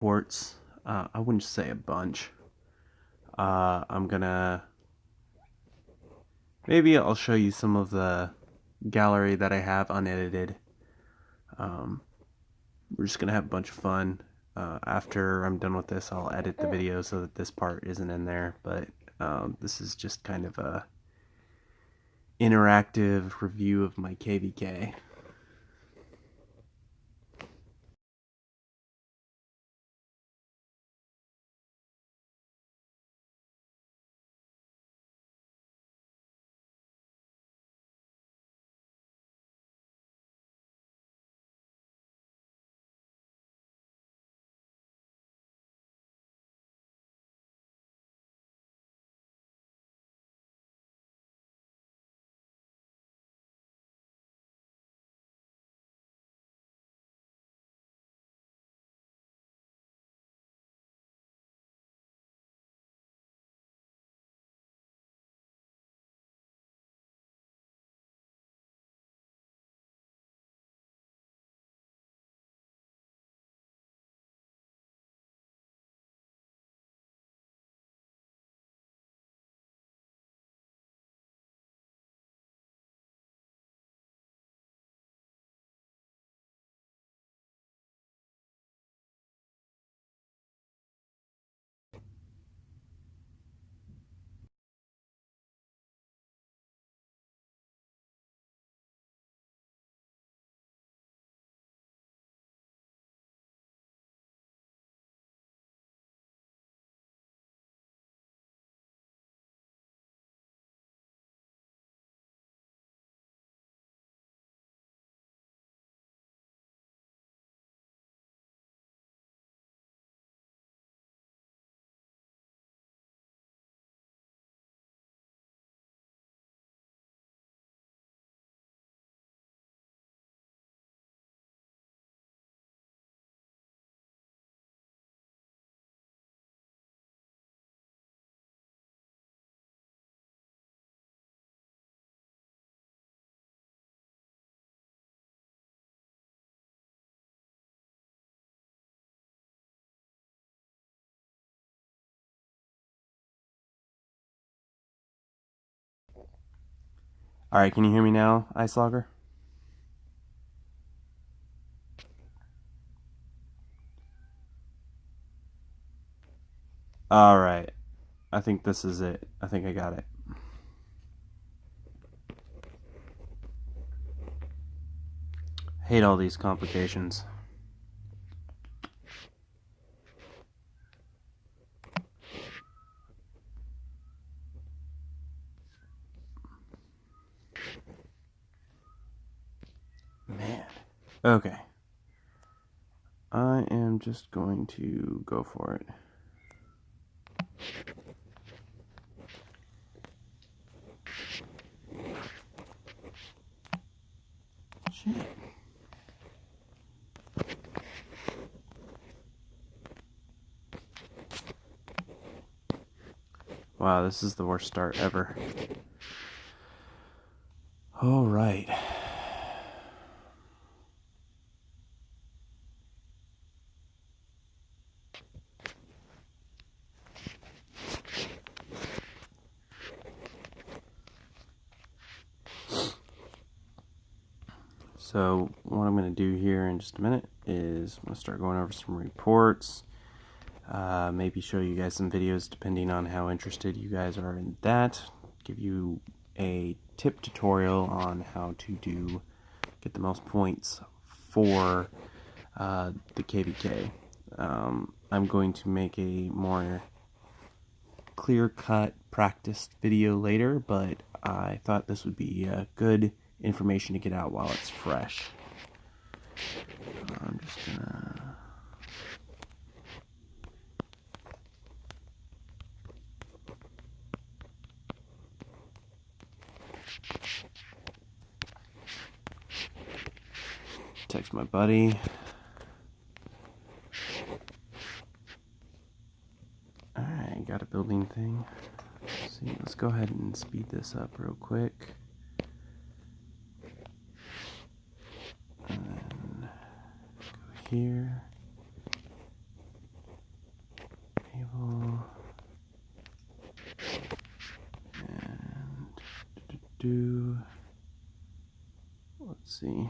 reports. I wouldn't say a bunch. Maybe I'll show you some of the gallery that I have unedited. We're just gonna have a bunch of fun. After I'm done with this, I'll edit the video so that this part isn't in there, but this is just kind of a interactive review of my KVK. Alright, can you hear me now, Ice Logger? Alright, I think this is it. I think I got it. Hate all these complications. Man. Okay. I am just going to go for it. Shit. Wow, this is the worst start ever. All right. So what I'm going to do here in just a minute is I'm going to start going over some reports, maybe show you guys some videos depending on how interested you guys are in that, give you a tip tutorial on how to get the most points for the KVK. I'm going to make a more clear-cut practiced video later, but I thought this would be good information to get out while it's fresh. I'm just gonna text my buddy. Alright, got a building thing. Let's see, let's go ahead and speed this up real quick. And then go here. Let's see.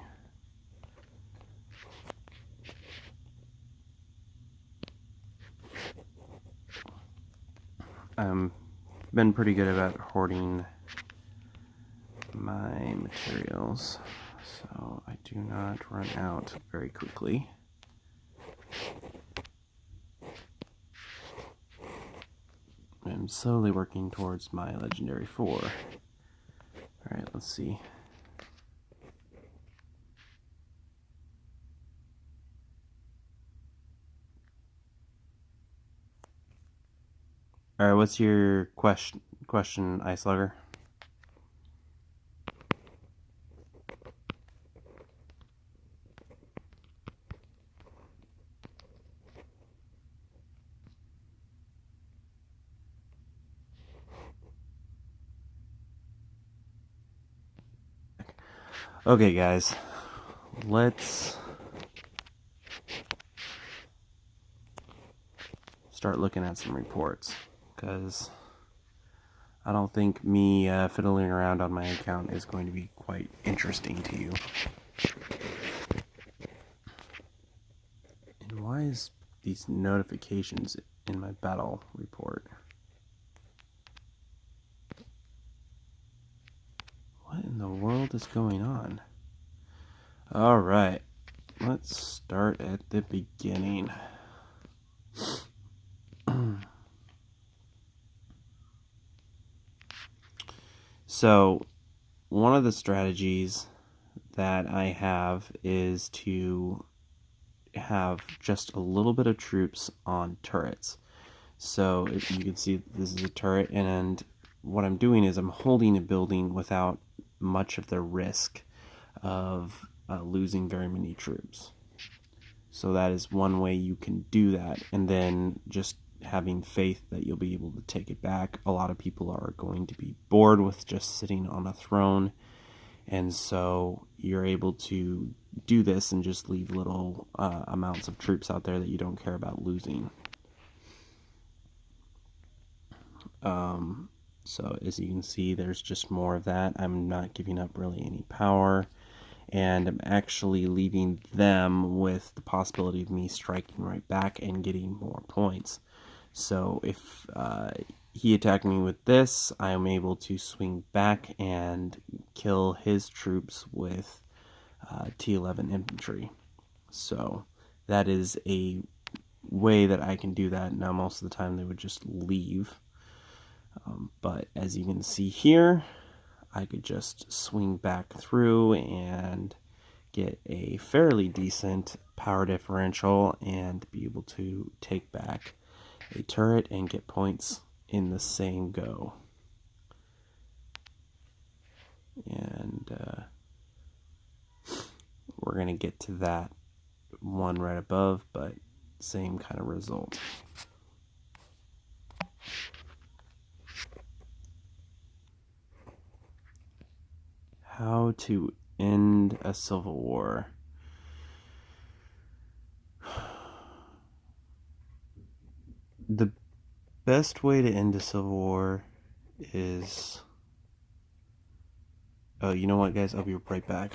Been pretty good about hoarding my materials, so I do not run out very quickly. I'm slowly working towards my legendary 4. Alright, let's see. Alright, what's your question, Ice Slugger? Okay, guys, let's start looking at some reports, because I don't think me fiddling around on my account is going to be quite interesting to you. And why is these notifications in my battle report? What in the world is going on? Alright, let's start at the beginning. So, one of the strategies that I have is to have just a little bit of troops on turrets. So if you can see, this is a turret, and what I'm doing is I'm holding a building without much of the risk of losing very many troops. So that is one way you can do that, and then just having faith that you'll be able to take it back. A lot of people are going to be bored with just sitting on a throne, and so you're able to do this and just leave little amounts of troops out there that you don't care about losing. So as you can see, there's just more of that. I'm not giving up really any power, and I'm actually leaving them with the possibility of me striking right back and getting more points. So if he attacked me with this, I'm able to swing back and kill his troops with T11 infantry. So that is a way that I can do that. Now most of the time they would just leave, but as you can see here, I could just swing back through and get a fairly decent power differential and be able to take back a turret and get points in the same go. And we're going to get to that one right above, but same kind of result. How to end a civil war. The best way to end a civil war is... Oh, you know what, guys? I'll be right back.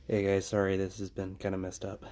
Hey guys, sorry this has been kind of messed up.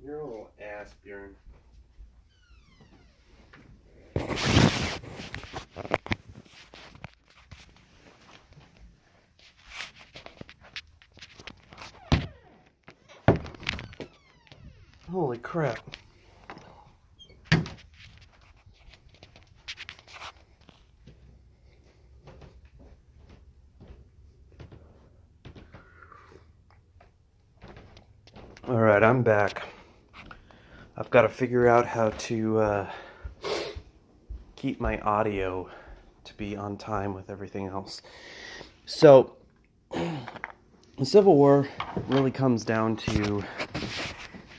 You're a little ass, Bjorn. Holy crap. Alright, I'm back. I've got to figure out how to keep my audio to be on time with everything else. So, the Civil War really comes down to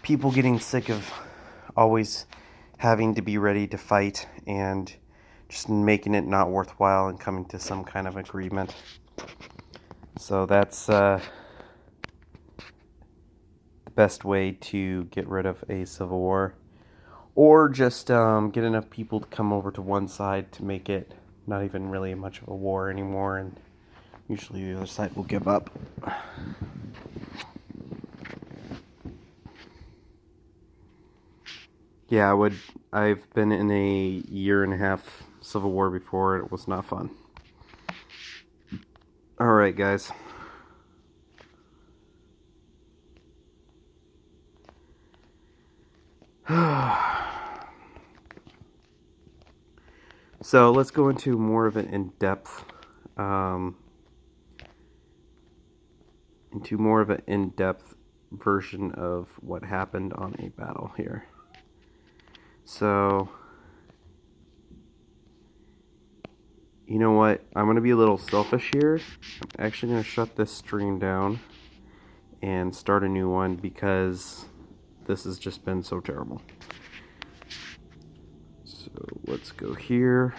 people getting sick of always having to be ready to fight and just making it not worthwhile and coming to some kind of agreement. So that's the best way to get rid of a civil war. Or just get enough people to come over to one side to make it not even really much of a war anymore, and usually the other side will give up. Yeah, I've been in a 1.5-year civil war before, and it was not fun. Alright, guys. So let's go into more of an in-depth version of what happened on a battle here. So, you know what? I'm going to be a little selfish here. I'm actually going to shut this stream down and start a new one because this has just been so terrible. So let's go here.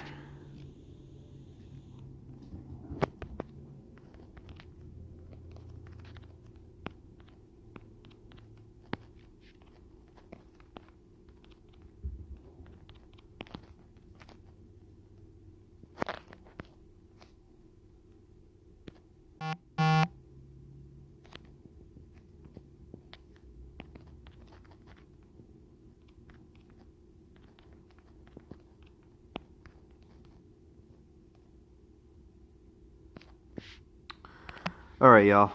Alright, y'all.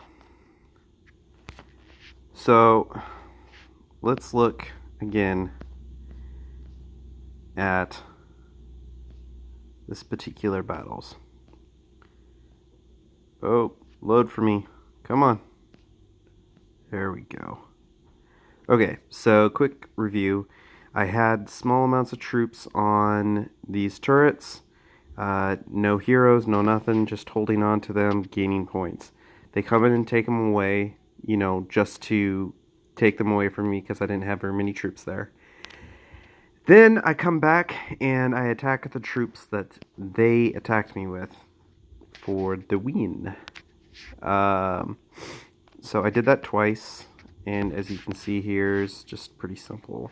So, let's look again at this particular battles. Oh, load for me. Come on. There we go. Okay, so quick review. I had small amounts of troops on these turrets. No heroes, no nothing, just holding on to them, gaining points. They come in and take them away, you know, just to take them away from me because I didn't have very many troops there. Then I come back and I attack the troops that they attacked me with for the win. So I did that twice, and as you can see here, it's just pretty simple.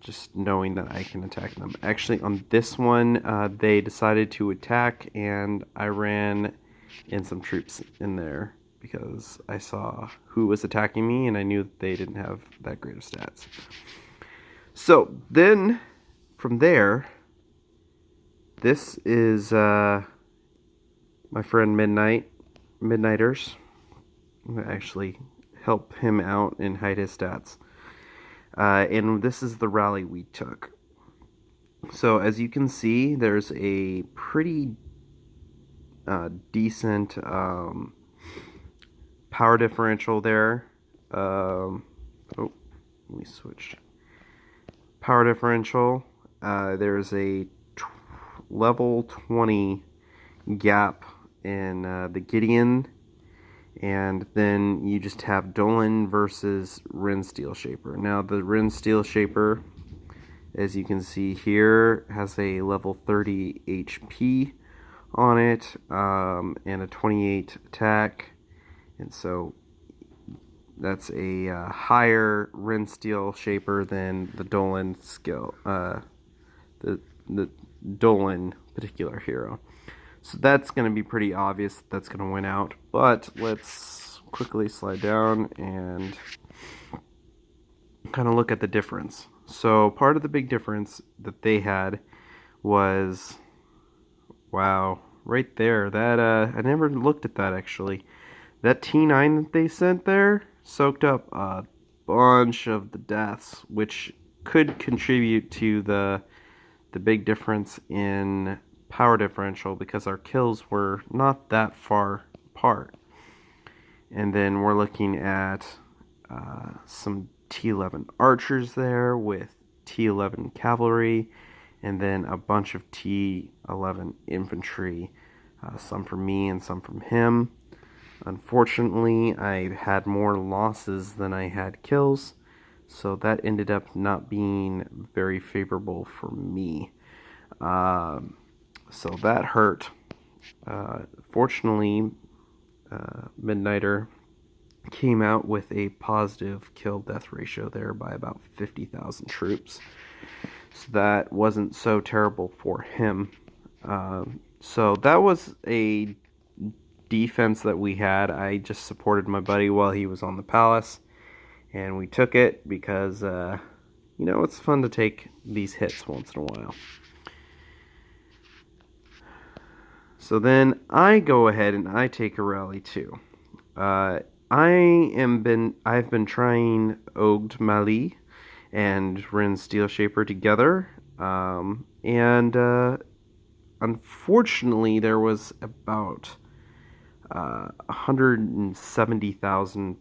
Just knowing that I can attack them. Actually, on this one, they decided to attack, and I ran in some troops in there because I saw who was attacking me, and I knew that they didn't have that great of stats. So then, from there, this is my friend Midnighters. I'm gonna actually help him out and hide his stats. And this is the rally we took. So as you can see, there's a pretty decent power differential there. Oh, let me switch. Power differential. There's a level 20 gap in the Gideon, and then you just have Dolan versus Ren Steel Shaper. Now the Ren Steel Shaper, as you can see here, has a level 30 HP on it, and a 28 attack, and so that's a higher Ren Steel Shaper than the Dolan skill, the Dolan particular hero. So that's going to be pretty obvious that's going to win out, but let's quickly slide down and kind of look at the difference. So part of the big difference that they had was, wow, right there, that I never looked at that actually. That T9 that they sent there soaked up a bunch of the deaths, which could contribute to the big difference in power differential because our kills were not that far apart. And then we're looking at some T11 archers there with T11 cavalry, and then a bunch of T11 infantry, some from me and some from him. Unfortunately, I had more losses than I had kills, so that ended up not being very favorable for me. So that hurt. Fortunately, Midnighter came out with a positive kill-death ratio there by about 50,000 troops. So that wasn't so terrible for him. So that was a defense that we had. I just supported my buddy while he was on the palace, and we took it because, you know, it's fun to take these hits once in a while. So then I go ahead and I take a rally too. I've been trying Ogd Mali and Ren Steel Shaper together, and unfortunately there was about 170,000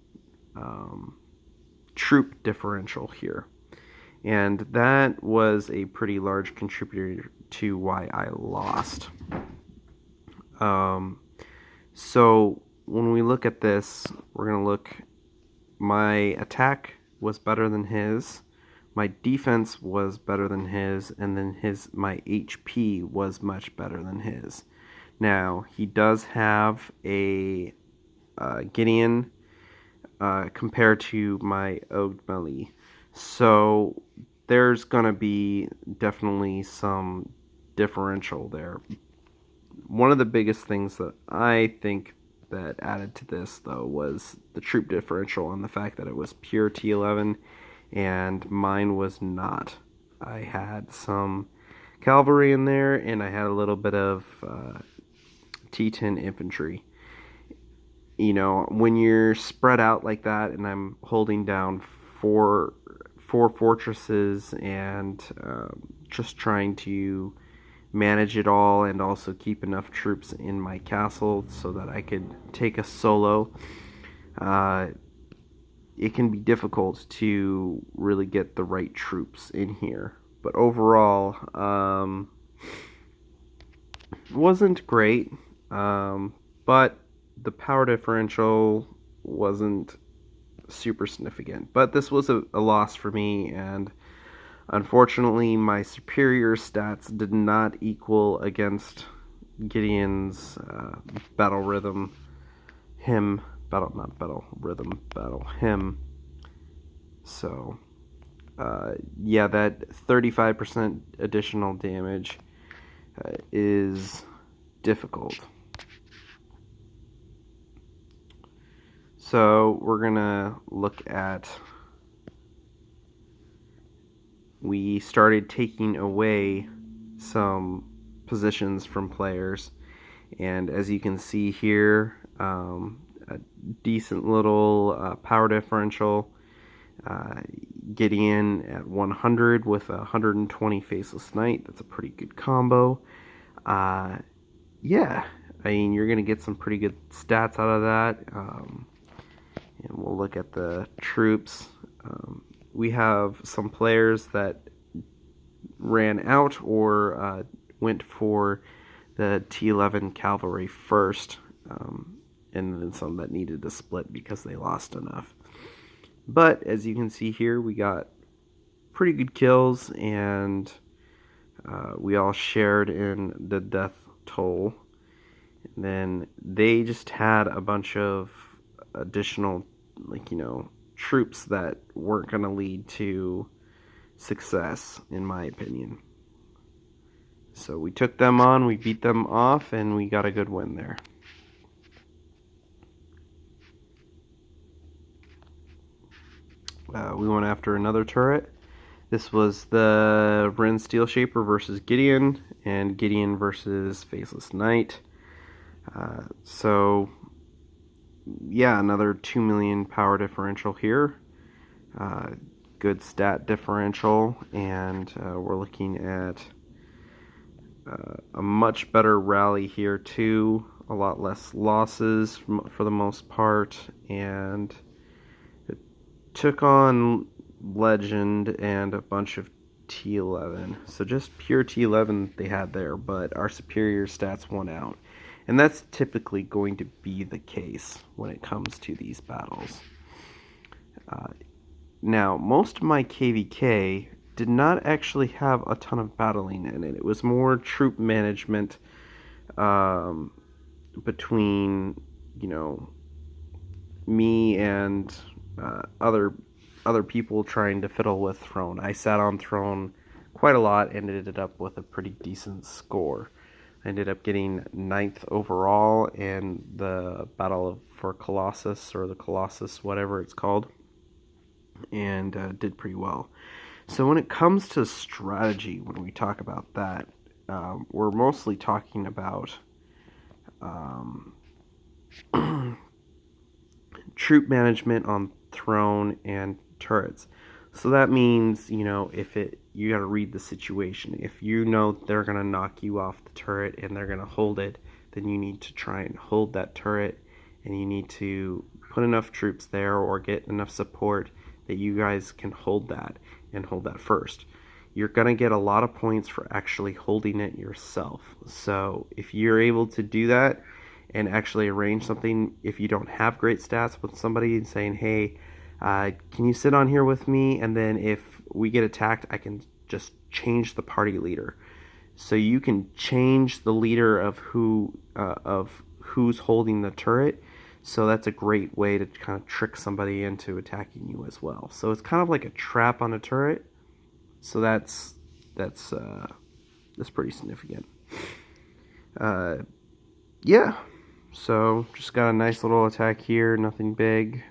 troop differential here, and that was a pretty large contributor to why I lost. So when we look at this, we're going to look, my attack was better than his, my defense was better than his, and then my HP was much better than his. Now, he does have a Gideon compared to my Ogd Mali, so there's going to be definitely some differential there. One of the biggest things that I think that added to this, though, was the troop differential and the fact that it was pure T11 and mine was not. I had some cavalry in there, and I had a little bit of T10 infantry. You know, when you're spread out like that, and I'm holding down four fortresses and just trying to manage it all and also keep enough troops in my castle so that I could take a solo. It can be difficult to really get the right troops in here, but overall, wasn't great, but the power differential wasn't super significant. But this was a loss for me, and unfortunately my superior stats did not equal against Gideon's battle rhythm him. So, yeah, that 35% additional damage is difficult. So, we're gonna look at... We started taking away some positions from players, and as you can see here, a decent little power differential. Gideon at 100 with 120 Faceless Knight. That's a pretty good combo. Yeah, I mean, you're going to get some pretty good stats out of that. And we'll look at the troops. We have some players that ran out or went for the T11 cavalry first, and then some that needed to split because they lost enough. But as you can see here, we got pretty good kills, and we all shared in the death toll. And then they just had a bunch of additional, troops that weren't going to lead to success, in my opinion. So we took them on, we beat them off, and we got a good win there. We went after another turret. This was the Ren Steel Shaper versus Gideon, and Gideon versus Faceless Knight. So, yeah, another 2 million power differential here. Good stat differential, and we're looking at a much better rally here too. A lot less losses for the most part, and it took on Legend and a bunch of T11. So just pure T11 they had there, but our superior stats won out. And that's typically going to be the case when it comes to these battles. Now, most of my KVK did not actually have a ton of battling in it. It was more troop management between, me and other people trying to fiddle with Throne. I sat on Throne quite a lot and ended up with a pretty decent score. I ended up getting 9th overall in the battle for Colossus, or the Colossus, whatever it's called, and did pretty well. So when it comes to strategy, when we talk about that, we're mostly talking about troop management on Throne and turrets. So that means, you got to read the situation. If you know they're going to knock you off the turret and they're going to hold it, then you need to try and hold that turret, and you need to put enough troops there or get enough support that you guys can hold that, and hold that first. You're going to get a lot of points for actually holding it yourself. So if you're able to do that and actually arrange something, if you don't have great stats, with somebody and saying, hey, can you sit on here with me, and then if we get attacked, I can just change the party leader. So you can change the leader of who's holding the turret. So that's a great way to kind of trick somebody into attacking you as well. So it's kind of like a trap on a turret. So that's pretty significant. Yeah. So just got a nice little attack here. Nothing big.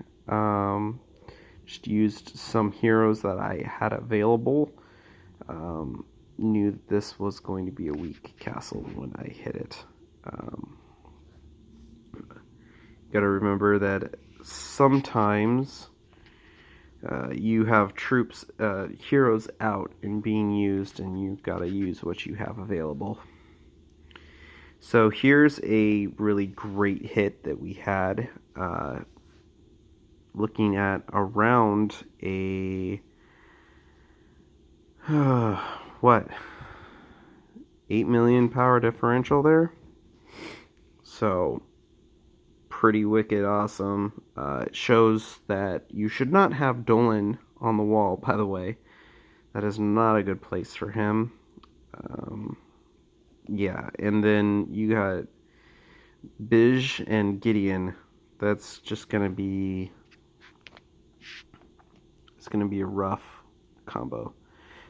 Just used some heroes that I had available. Knew that this was going to be a weak castle when I hit it. Got to remember that sometimes you have troops, heroes out and being used, and you've got to use what you have available. So here's a really great hit that we had, looking at around a, what, 8 million power differential there. So pretty wicked awesome. It shows that you should not have Dolan on the wall, by the way. That is not a good place for him. Yeah, and then you got Bij and Gideon. That's just gonna be, it's gonna be a rough combo.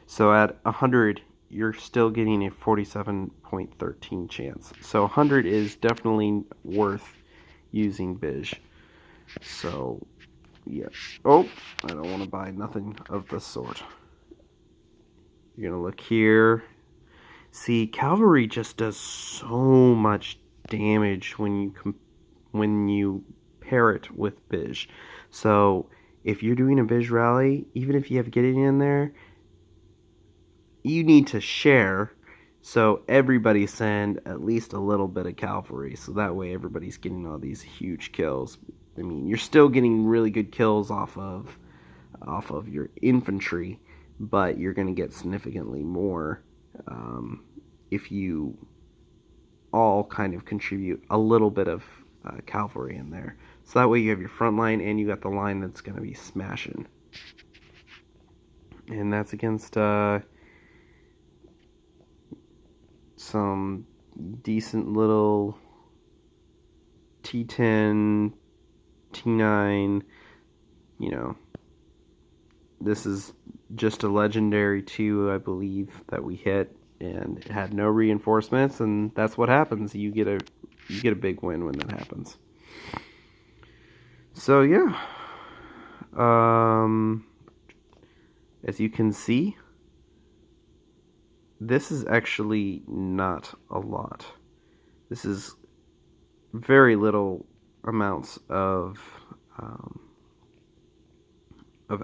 So at 100, you're still getting a 47.13 chance. So 100 is definitely worth using Bij. So yeah. Oh, I don't want to buy nothing of the sort. You're gonna look here. See, cavalry just does so much damage when you pair it with Bij. So if you're doing a Bij rally, even if you have Gideon in there, you need to share. So everybody send at least a little bit of cavalry. So that way everybody's getting all these huge kills. I mean, you're still getting really good kills off of your infantry, but you're going to get significantly more if you all kind of contribute a little bit of cavalry in there. So that way you have your front line and you got the line that's going to be smashing. And that's against some decent little T10, T9, you know. This is just a legendary 2, I believe, that we hit, and it had no reinforcements, and that's what happens. You get a big win when that happens. So yeah, as you can see, this is actually not a lot. This is very little amounts of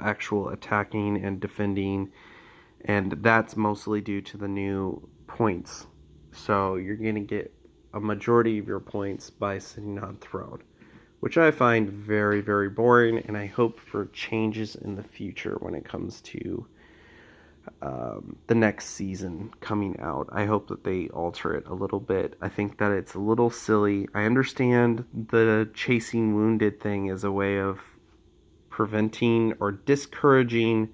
actual attacking and defending, and that's mostly due to the new points. So you're going to get a majority of your points by sitting on throne, which I find very, very boring, and I hope for changes in the future when it comes to the next season coming out. I hope that they alter it a little bit. I think that it's a little silly. I understand the chasing wounded thing is a way of preventing or discouraging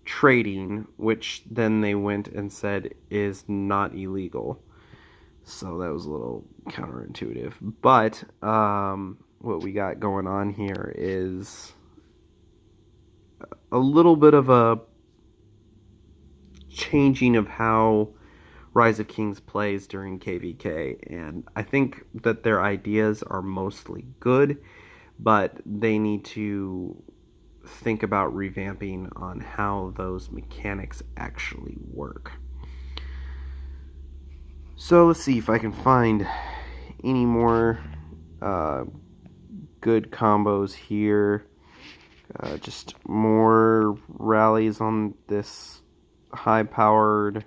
trading, which then they went and said is not illegal. So that was a little counterintuitive. But what we got going on here is a little bit of a changing of how Rise of Kings plays during KVK, and I think that their ideas are mostly good, but they need to think about revamping on how those mechanics actually work. So let's see if I can find any more good combos here. Just more rallies on this high-powered,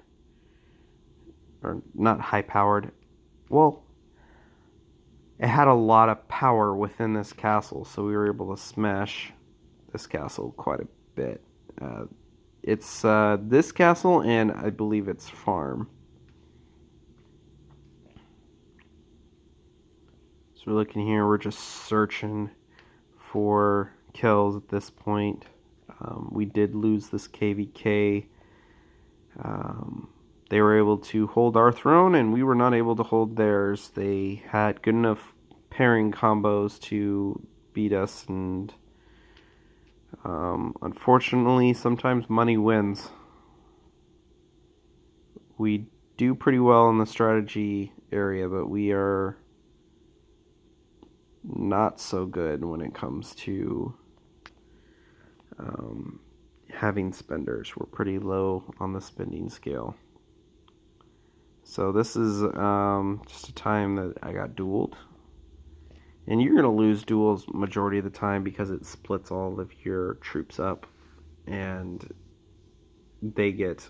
or not high-powered, well, it had a lot of power within this castle, so we were able to smash this castle quite a bit. It's this castle, and I believe it's farm. So we're looking here, we're just searching for kills at this point. We did lose this KVK. They were able to hold our throne, and we were not able to hold theirs. They had good enough pairing combos to beat us, and unfortunately, sometimes money wins. We do pretty well in the strategy area, but we are not so good when it comes to having spenders. We're pretty low on the spending scale. So this is just a time that I got dueled, And you're going to lose duels majority of the time because it splits all of your troops up. And they get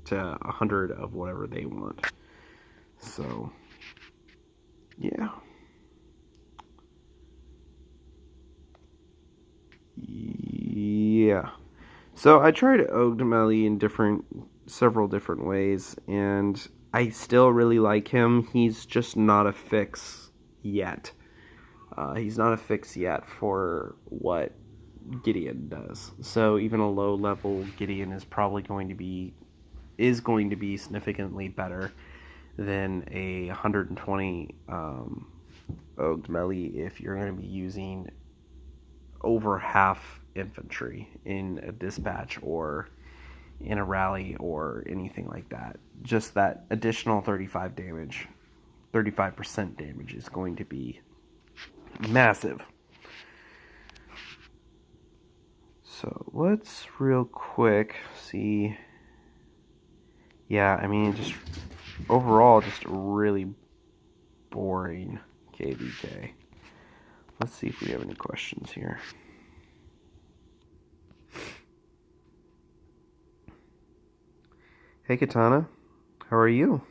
to 100 of whatever they want. So, yeah. Yeah. So I tried Ogdemeli in several different ways, and I still really like him. He's just not a fix yet. He's not a fix yet for what Gideon does. So even a low level Gideon is probably going to be significantly better than a 120 Ogdemeli if you're going to be using over half infantry in a dispatch or in a rally or anything like that. Just that additional 35% damage is going to be massive. So let's real quick see. Yeah, I mean, just overall, just really boring KVK. Let's see if we have any questions here. Hey Katana, how are you?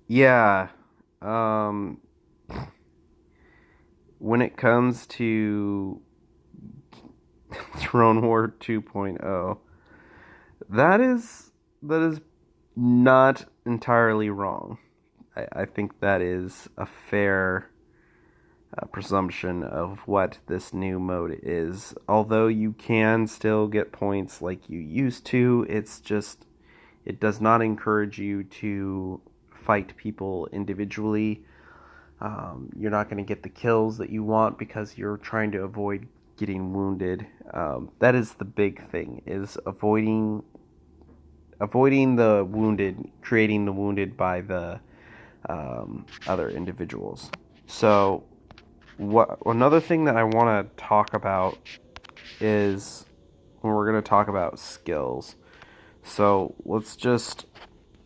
Yeah, when it comes to Throne War 2.0, that is not entirely wrong. I think that is a fair presumption of what this new mode is. Although you can still get points like you used to, it does not encourage you to fight people individually. You're not going to get the kills that you want because you're trying to avoid getting wounded. That is the big thing, is avoiding the wounded, creating the wounded by the other individuals. So another thing that I want to talk about is when we're going to talk about skills. So let's just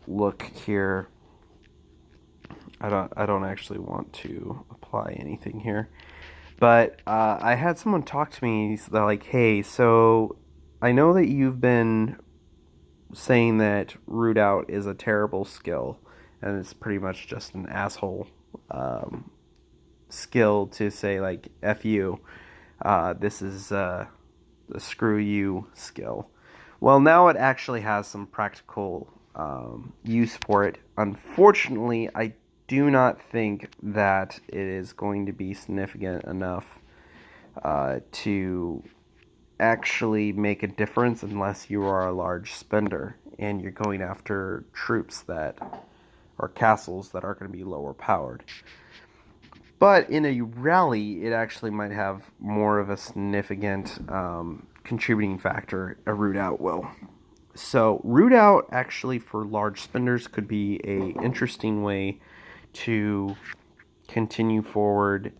look here. I don't actually want to apply anything here, but I had someone talk to me. They're like, "Hey, so I know that you've been saying that root out is a terrible skill, and it's pretty much just an asshole skill to say like F you. This is the screw you skill." Well, now it actually has some practical use for it. Unfortunately, I do not think that it is going to be significant enough to actually make a difference unless you are a large spender and you're going after troops or castles that are going to be lower powered. But in a rally, it actually might have more of a significant contributing factor, a root out will. So root out actually for large spenders could be a interesting way to continue forward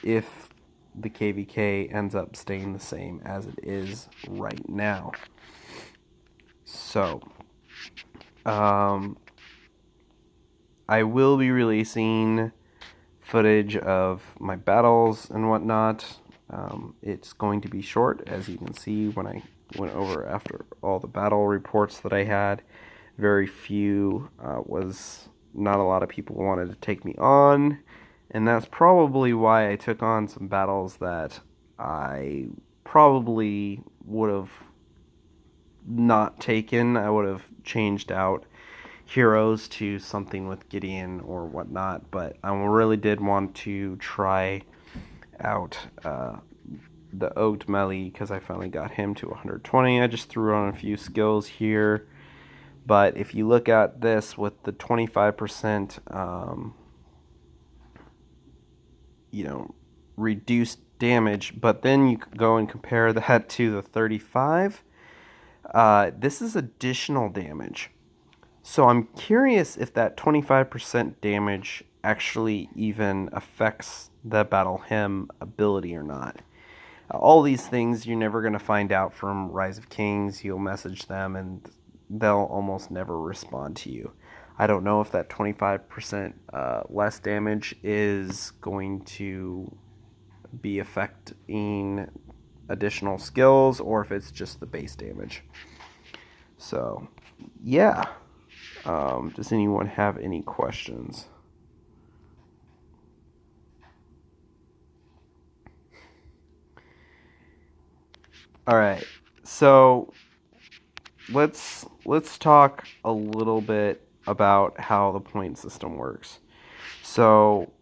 if the KVK ends up staying the same as it is right now. So I will be releasing footage of my battles and whatnot. It's going to be short, as you can see when I went over after all the battle reports that I had. Very few not a lot of people wanted to take me on, and that's probably why I took on some battles that I probably would have not taken. I would have changed out heroes to something with Gideon or whatnot, but I really did want to try out the Ogdemeli because I finally got him to 120. I just threw on a few skills here. But if you look at this with the 25%, reduced damage, but then you go and compare that to the 35, this is additional damage. So I'm curious if that 25% damage actually even affects the Battle Hymn ability or not. All these things you're never going to find out from Rise of Kings. You'll message them and they'll almost never respond to you. I don't know if that 25% less damage is going to be affecting additional skills or if it's just the base damage. So, yeah. Does anyone have any questions? All right. So, let's talk a little bit about how the point system works. So,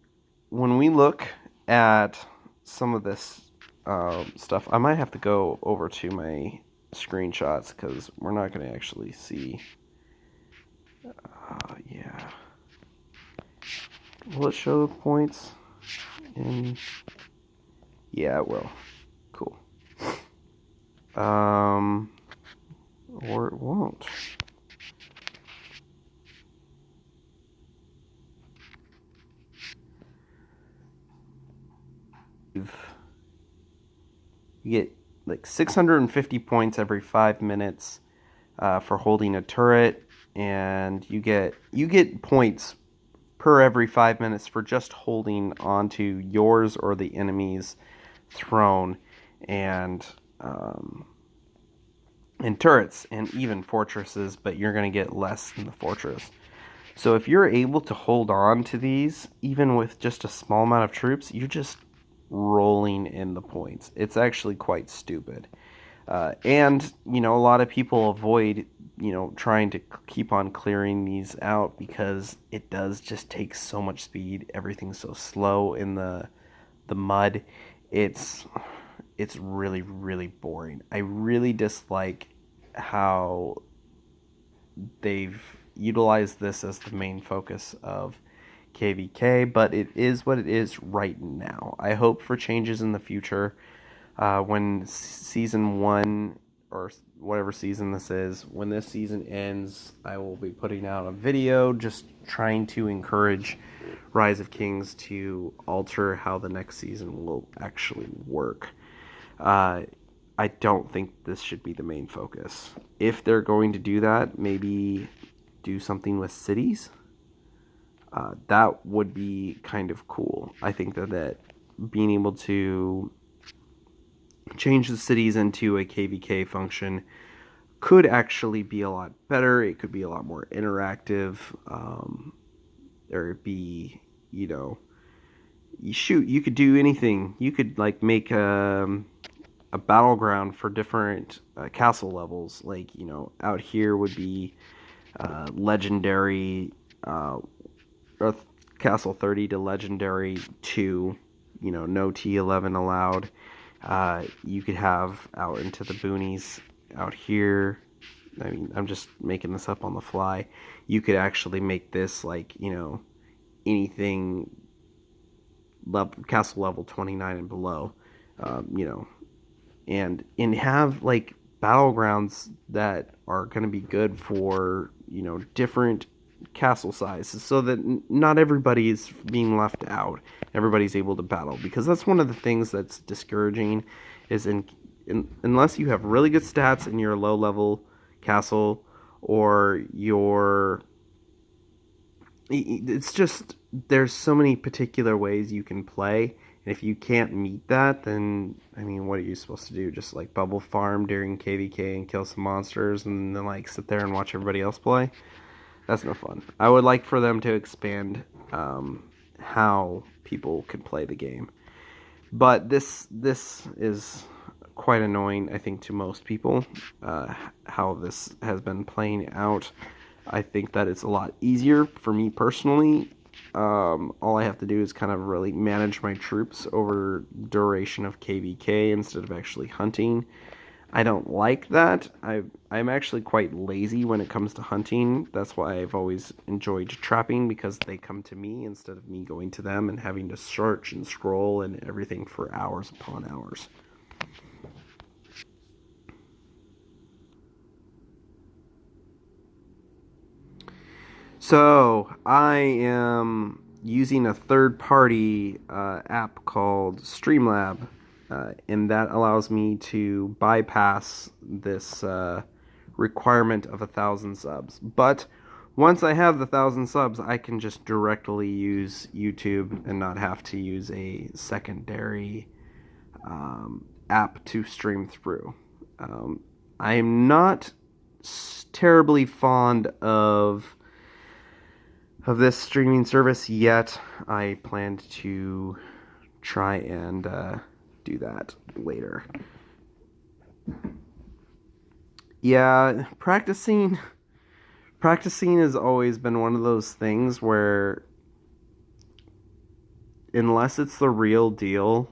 when we look at some of this stuff, I might have to go over to my screenshots because we're not going to actually see. Yeah. Will it show the points? Yeah, it will. Cool. Or it won't. You get like 650 points every 5 minutes for holding a turret, and you get points per every 5 minutes for just holding onto yours or the enemy's throne and turrets and even fortresses, but you're going to get less than the fortress. So if you're able to hold on to these, even with just a small amount of troops, you're just rolling in the points. It's actually quite stupid. And, a lot of people avoid, trying to keep on clearing these out because it does just take so much speed. Everything's so slow in the mud. It's really, really boring. I really dislike how they've utilized this as the main focus of KVK, but it is what it is right now. I hope for changes in the future. When season 1 or whatever season this is, when this season ends, I will be putting out a video just trying to encourage Rise of Kings to alter how the next season will actually work. I don't think this should be the main focus. If they're going to do that, maybe do something with cities. That would be kind of cool. I think that being able to change the cities into a KVK function could actually be a lot better. It could be a lot more interactive. There'd be, you could do anything. You could like make a battleground for different castle levels. Like, out here would be legendary Castle 30 to Legendary 2, no T11 allowed. You could have out into the boonies out here. I mean, I'm just making this up on the fly. You could actually make this like, anything castle level 29 and below, and have like battlegrounds that are going to be good for, different castle sizes so that not everybody is being left out. Everybody's able to battle, because that's one of the things that's discouraging is unless you have really good stats in your low level castle or it's just there's so many particular ways you can play, and if you can't meet that, then I mean, what are you supposed to do? Just like bubble farm during KVK and kill some monsters and then like sit there and watch everybody else play? That's no fun. I would like for them to expand how people can play the game. But this is quite annoying, I think, to most people, how this has been playing out. I think that it's a lot easier for me personally. All I have to do is kind of really manage my troops over duration of KVK instead of actually hunting. I don't like that. I'm actually quite lazy when it comes to hunting. That's why I've always enjoyed trapping, because they come to me instead of me going to them and having to search and scroll and everything for hours upon hours. So I am using a third-party app called Streamlab. And that allows me to bypass this requirement of 1,000 subs. But once I have the 1,000 subs, I can just directly use YouTube and not have to use a secondary app to stream through. I am not terribly fond of this streaming service yet. I plan to try and do that later. Yeah, practicing has always been one of those things where, unless it's the real deal,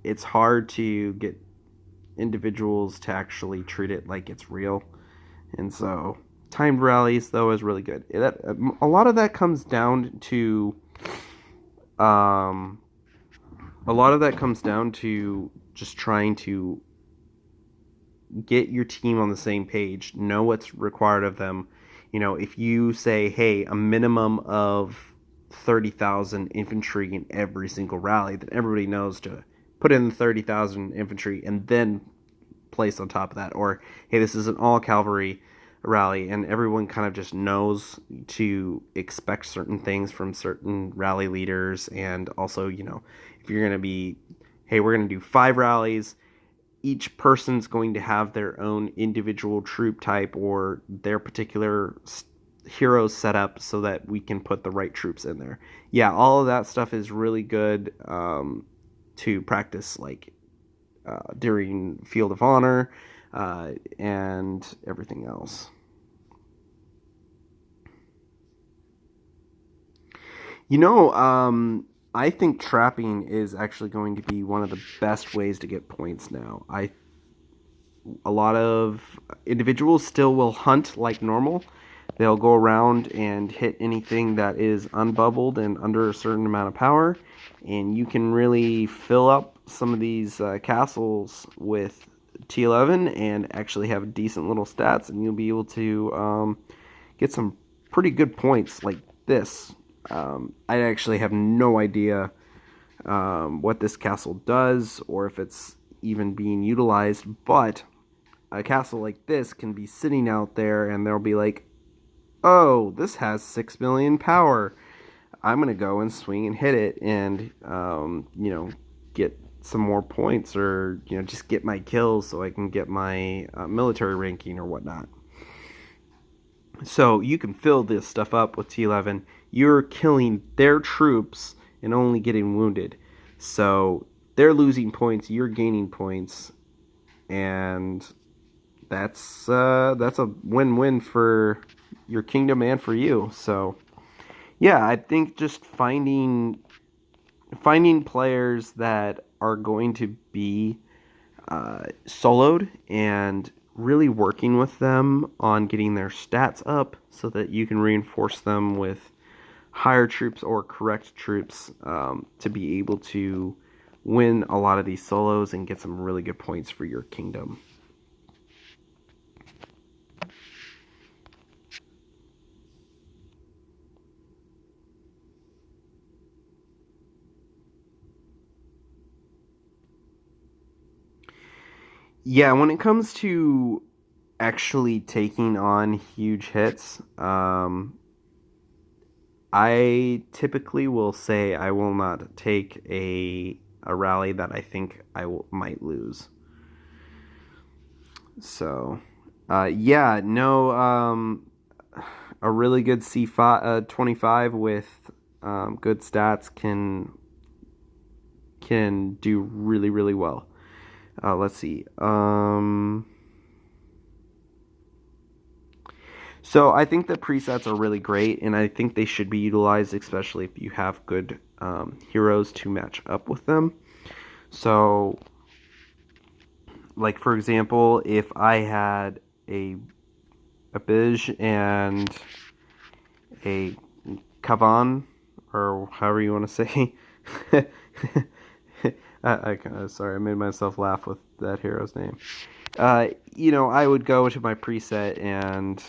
it's hard to get individuals to actually treat it like it's real. And so timed rallies, though, is really good. A lot of that comes down to just trying to get your team on the same page, know what's required of them. You know, if you say, hey, a minimum of 30,000 infantry in every single rally, then everybody knows to put in 30,000 infantry and then place on top of that. Or, hey, this is an all cavalry rally, and everyone kind of just knows to expect certain things from certain rally leaders. And also, you know, if you're going to be, hey, we're going to do 5 rallies, each person's going to have their own individual troop type or their particular heroes set up so that we can put the right troops in there. Yeah, all of that stuff is really good to practice, like during Field of Honor and everything else. You know, I think trapping is actually going to be one of the best ways to get points now. A lot of individuals still will hunt like normal. They'll go around and hit anything that is unbubbled and under a certain amount of power, and you can really fill up some of these castles with T11 and actually have decent little stats, and you'll be able to get some pretty good points like this. I actually have no idea what this castle does or if it's even being utilized, but a castle like this can be sitting out there and they'll be like, oh, this has 6 million power. I'm going to go and swing and hit it and, you know, get some more points, or, you know, just get my kills so I can get my military ranking or whatnot. So you can fill this stuff up with T11. You're killing their troops and only getting wounded. So they're losing points, you're gaining points, and that's a win-win for your kingdom and for you. So yeah, I think just finding players that are going to be soloed and really working with them on getting their stats up so that you can reinforce them with higher troops or correct troops to be able to win a lot of these solos and get some really good points for your kingdom. Yeah, when it comes to actually taking on huge hits, I typically will say I will not take a rally that I think I might lose. So, yeah, no, a really good C5, 25 with good stats can do really, really well. Let's see. So I think the presets are really great, and I think they should be utilized, especially if you have good heroes to match up with them. So, like for example, if I had a Bij and a Kavan, or however you want to say. Sorry, I made myself laugh with that hero's name. You know, I would go to my preset and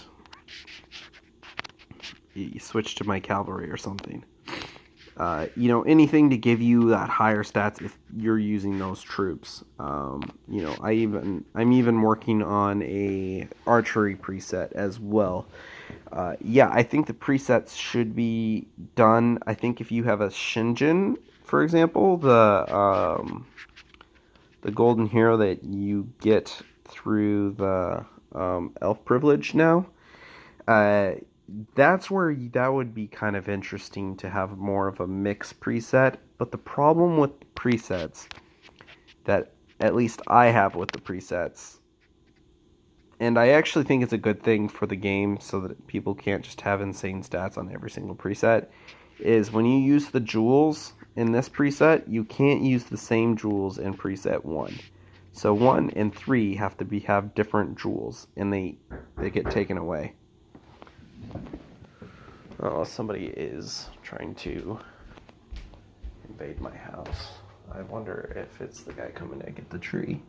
switch to my cavalry or something. you know, anything to give you that higher stats if you're using those troops. You know, I'm even working on a archery preset as well. Yeah, I think the presets should be done. I think if you have a Shinjin, for example, the golden hero that you get through the elf privilege now, that's where that would be kind of interesting to have more of a mix preset. But the problem with presets that at least I have with the presets, and I actually think it's a good thing for the game so that people can't just have insane stats on every single preset, is when you use the jewels in this preset, you can't use the same jewels in preset 1. So 1 and 3 have to have different jewels, and they get taken away. Oh, somebody is trying to invade my house. I wonder if it's the guy coming to get the tree.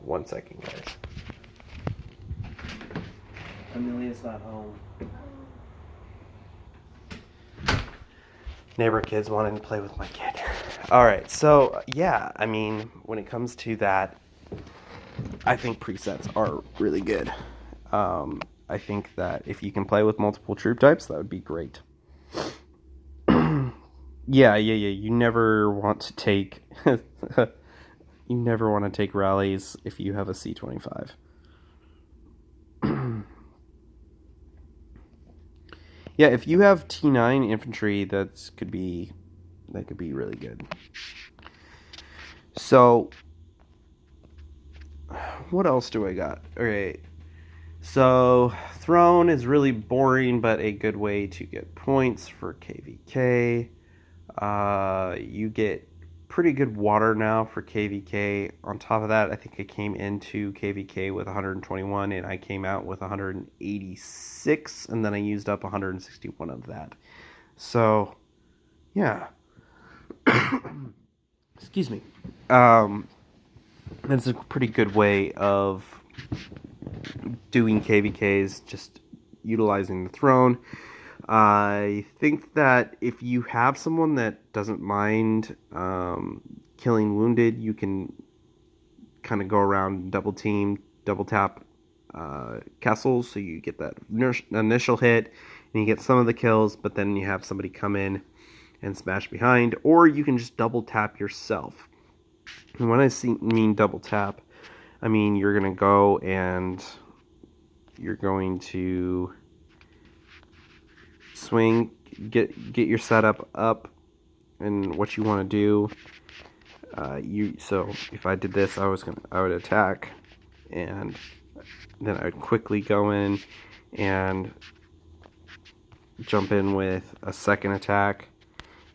One second, guys. Amelia's not home. Neighbor kids wanting to play with my kid. Alright, so yeah, I mean, when it comes to that, I think presets are really good. I think that if you can play with multiple troop types, that would be great. Yeah, you never want to take you never want to take rallies if you have a C-25. Yeah, if you have T9 infantry, that could be really good. So, what else do I got? Okay, so throne is really boring, but a good way to get points for KVK. You get pretty good water now for KVK. On top of that, I think I came into KVK with 121 and I came out with 186, and then I used up 161 of that. So, yeah. Excuse me. That's a pretty good way of doing KVKs, just utilizing the throne. I think that if you have someone that doesn't mind killing wounded, you can kind of go around double team, double tap castles, so you get that initial hit and you get some of the kills, but then you have somebody come in and smash behind, or you can just double tap yourself. And when I mean double tap, I mean you're going to go and you're going to swing, get your setup up, and what you want to do. So if I did this, I would attack, and then I would quickly go in and jump in with a second attack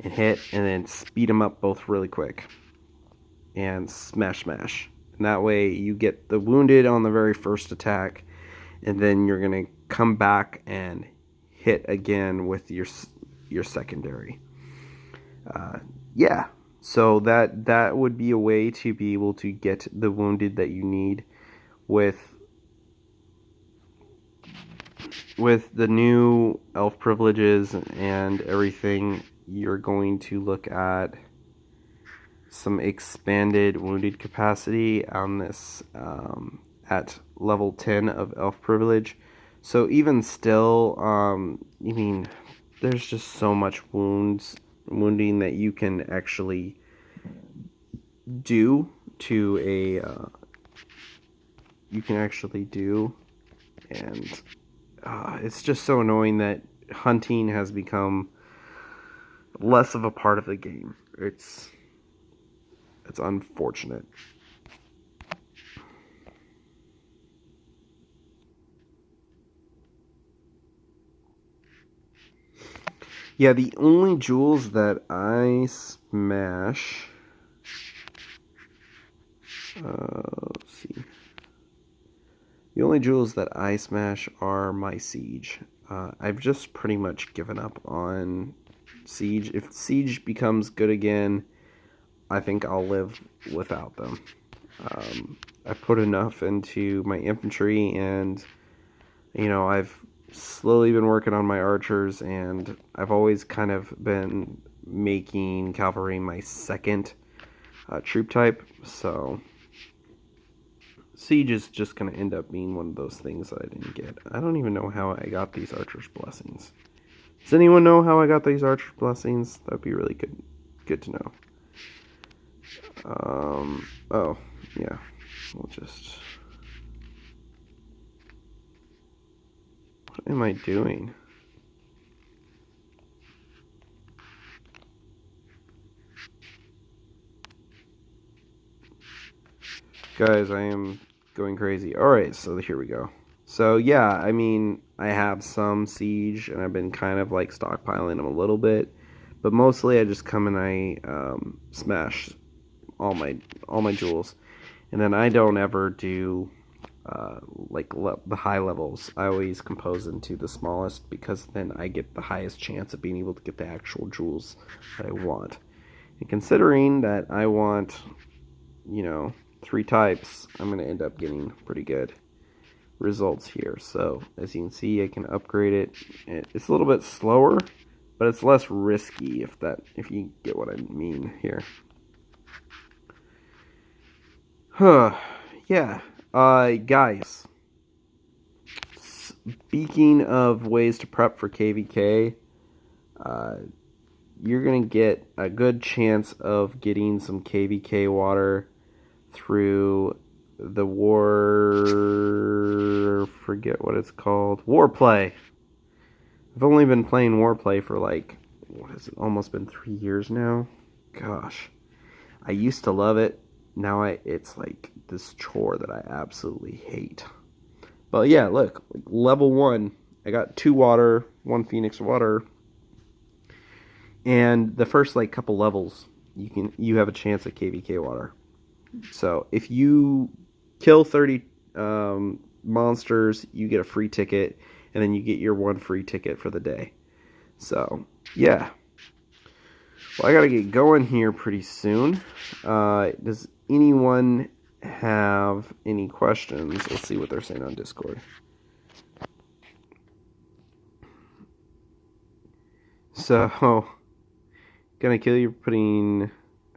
and hit, and then speed them up both really quick and smash. And that way you get the wounded on the very first attack, and then you're gonna come back and hit again with your secondary. Yeah, so that would be a way to be able to get the wounded that you need with the new elf privileges and everything. You're going to look at some expanded wounded capacity on this at level 10 of elf privilege. So even still, I mean, there's just so much wounding that you can actually do to and it's just so annoying that hunting has become less of a part of the game. It's unfortunate. Yeah, the only jewels that I smash... let's see. The only jewels that I smash are my siege. I've just pretty much given up on siege. If siege becomes good again, I think I'll live without them. I've put enough into my infantry, and you know, I've slowly been working on my archers, and I've always kind of been making cavalry my second troop type, so siege is just going to end up being one of those things that I didn't get. I don't even know how I got these archer's blessings. Does anyone know how I got these archer's blessings? That'd be really good to know. Oh, yeah, we'll just... What am I doing? Guys, I am going crazy. Alright, so here we go. So yeah, I mean, I have some siege, and I've been kind of like stockpiling them a little bit, but mostly I just come and I smash all my jewels, and then I don't ever do like the high levels. I always compose into the smallest, because then I get the highest chance of being able to get the actual jewels that I want. And considering that I want, you know, 3 types, I'm going to end up getting pretty good results here. So as you can see, I can upgrade it. It's a little bit slower, but it's less risky, if you get what I mean here. Yeah. Guys, speaking of ways to prep for KVK, you're gonna get a good chance of getting some KVK water through the forget what it's called, Warplay. I've only been playing Warplay for like, what has it almost been 3 years now? Gosh, I used to love it. Now it's like this chore that I absolutely hate. But yeah, look, like level 1, I got 2 water, 1 Phoenix water, and the first like couple levels, you have a chance at KVK water. So if you kill 30 monsters, you get a free ticket, and then you get your 1 free ticket for the day. So yeah. Well, I gotta get going here pretty soon. Does anyone have any questions? Let's see what they're saying on Discord. So, gonna kill you for putting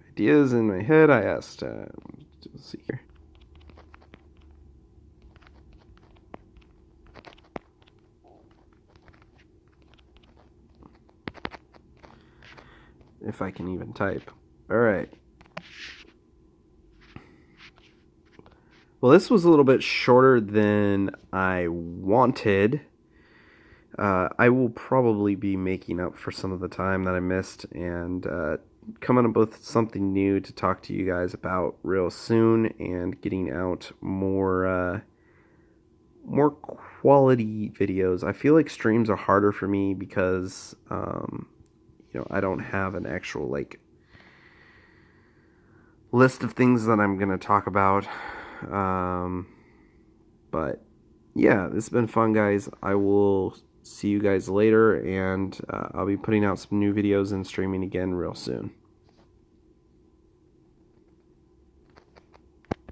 ideas in my head, I asked. Let's see here. If I can even type. Alright. Well, this was a little bit shorter than I wanted. I will probably be making up for some of the time that I missed, and coming up with something new to talk to you guys about real soon, and getting out more quality videos. I feel like streams are harder for me because you know, I don't have an actual like list of things that I'm gonna talk about. But yeah, this has been fun, guys. I will see you guys later, and I'll be putting out some new videos and streaming again real soon.